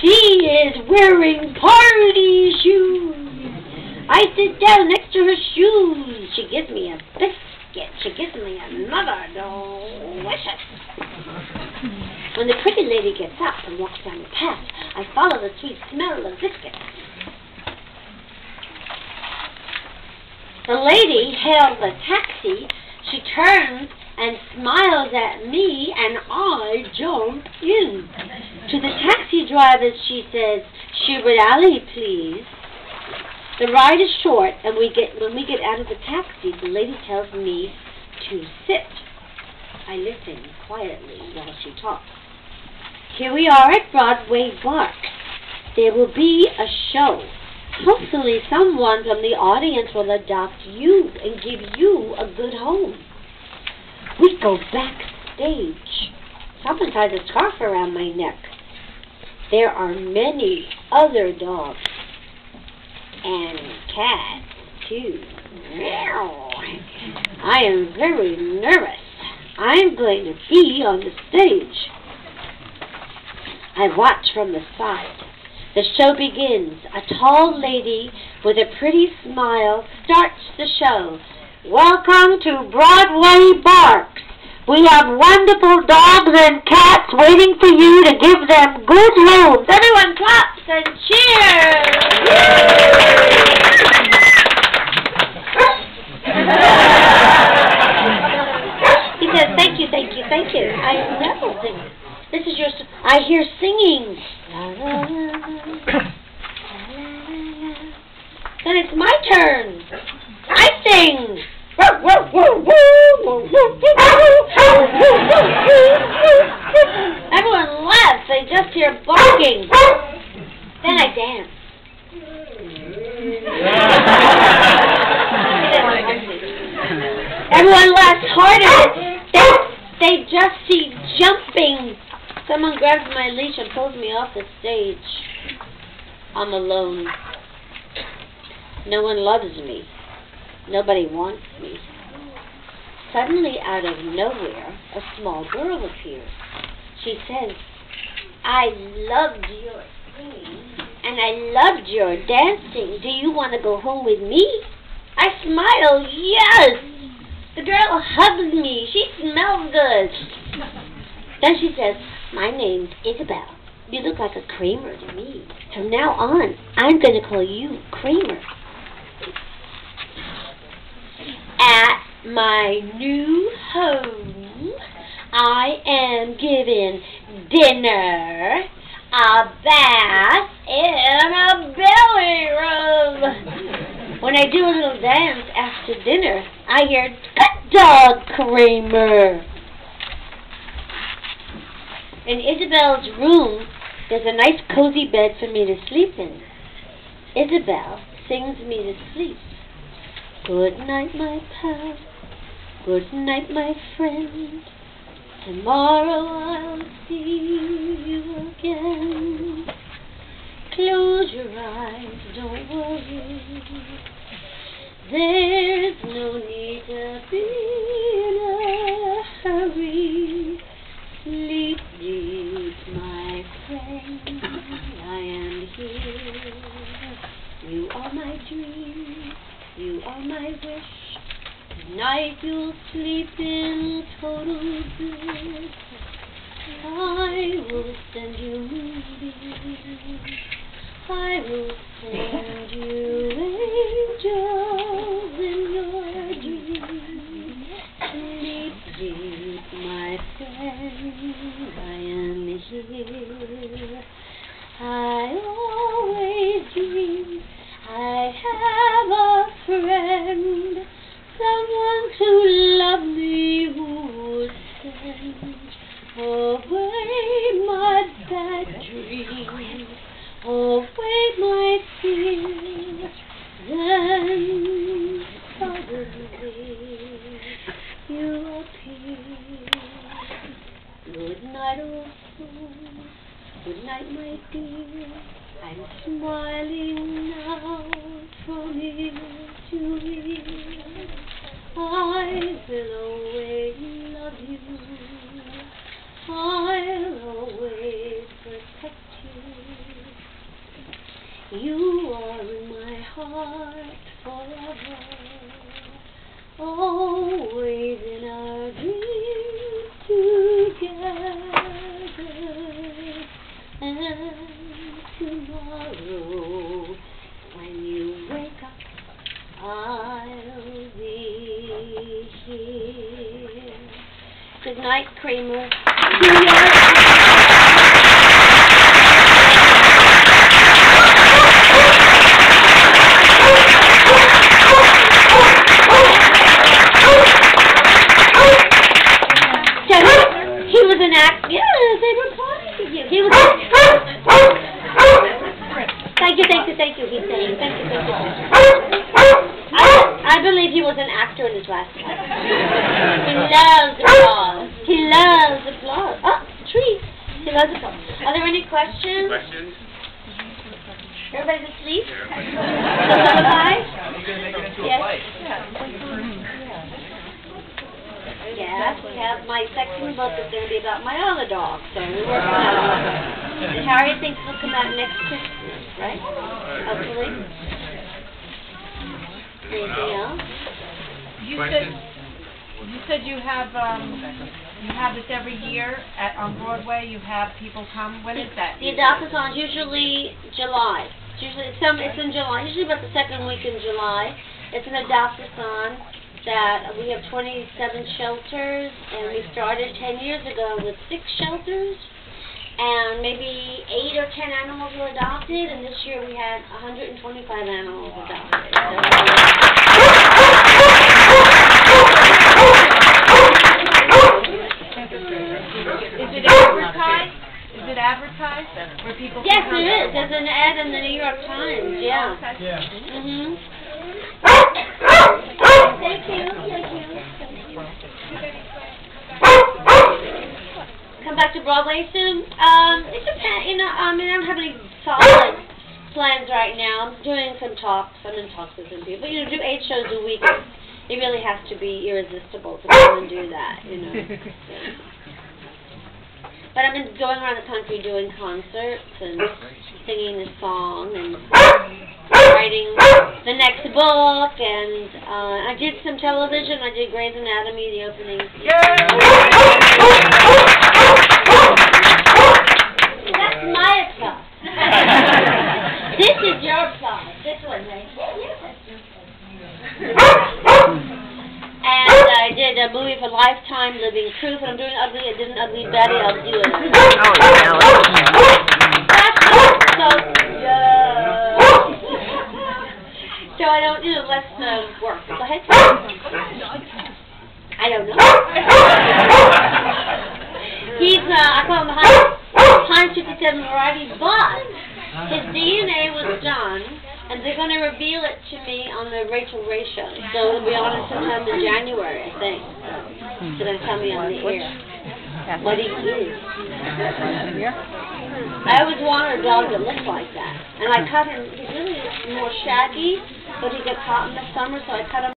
He is wearing party shoes. I sit down next to her shoes. She gives me a biscuit. She gives me another delicious. When the pretty lady gets up and walks down the path, I follow the sweet smell of biscuits. The lady hails a taxi. She turns and smiles at me, and I jump in. To the taxi driver, she says, "Schubert Alley, please." The ride is short, and when we get out of the taxi, the lady tells me to sit. I listen quietly while she talks. Here we are at Broadway Bark. There will be a show. Hopefully someone from the audience will adopt you and give you a good home. We go backstage. Someone ties a scarf around my neck. There are many other dogs and cats too. I am very nervous. I'm going to be on the stage. I watch from the side. The show begins. A tall lady with a pretty smile starts the show. Welcome to Broadway Barks. We have wonderful dogs and cats waiting for you to give them good homes. Everyone claps and cheers. He says, thank you, thank you, thank you. I know. This is your... I hear singing. Then it's my turn. I sing. Everyone laughs. They just hear barking. Then I dance. Everyone laughs harder. They just see jumping. Someone grabs my leash and pulls me off the stage. I'm alone. No one loves me. Nobody wants me. Suddenly, out of nowhere, a small girl appears. She says, "I loved your singing, and I loved your dancing. Do you want to go home with me?" I smile, yes. The girl hugs me. She smells good. Then she says, "My name's Isabel. You look like a Kramer to me. From now on, I'm going to call you Kramer." At my new home, I am given dinner, a bath, and a belly rub. When I do a little dance after dinner, I hear, "Good dog, Kramer." In Isabel's room, there's a nice cozy bed for me to sleep in. Isabel sings me to sleep. Good night, my pal. Good night, my friend. Tomorrow I'll see you again. Close your eyes, don't worry. There's no need to be in a hurry. Sleep deep, my friend. I am here. You are my dream. You are my wish. Tonight you'll sleep in total bliss. I will send you movies. I will send you angels in your dreams. Sleep deep, my friend. I am here. I always dream I have a friend, someone to love me who would send away my bad dreams, away my fears. Then suddenly you appear. Good night, old soul. Good night, my dear. I'm smiling now from ear to ear. I will always love you. I'll always protect you. You are in my heart forever, always in our dreams together. And tomorrow, when you wake up, I'll be here. Good night, Kramer. He was an actor. Yeah, they were calling to you. He was. Thank you. He's saying thank you. I believe he was an actor in his last life. He loves applause. Oh, tree. He loves applause. Are there any questions? Everybody's asleep? Yes, we have my second book is going to be about my other dog, so we're working on it. And Harriet thinks it'll come out next Christmas, right? Hopefully. Anything else? You said you have this every year on Broadway. You have people come. When is that? The Adopt-A-Thon is usually July. It's in July. Usually about the second week in July. It's an Adopt-A-Thon that we have 27 shelters, and we started 10 years ago with 6 shelters, and maybe 8 or 10 animals were adopted, and this year we had 125 animals adopted. Is it advertised? Where people Yes, there is. There's an ad in the New York Times. Yeah. Okay. Yeah. Thank you. Come back to Broadway soon? It depends. I don't have any solid plans right now. I'm doing some talks. I'm in talks with some people. Do 8 shows a week. It really has to be irresistible to go and do that. But I've been going around the country doing concerts and singing the song and writing the next book, and I did some television. I did Grey's Anatomy, the opening. That's my applause. This is your applause. This one, right? And I did a movie for Lifetime, Living Proof, and I'm doing I did an Ugly Betty. I'll do it. So I don't do less work. Go ahead. I don't know. He's I call him the Heinz 57 variety, but his DNA was done, and they're going to reveal it to me on the Rachel Ray show. So it'll be on it sometime in January, I think. So they're going to tell me on the air what he is. I always wanted a dog that looked like that. And I cut him, he's really more shaggy, but he gets hot in the summer, so I cut him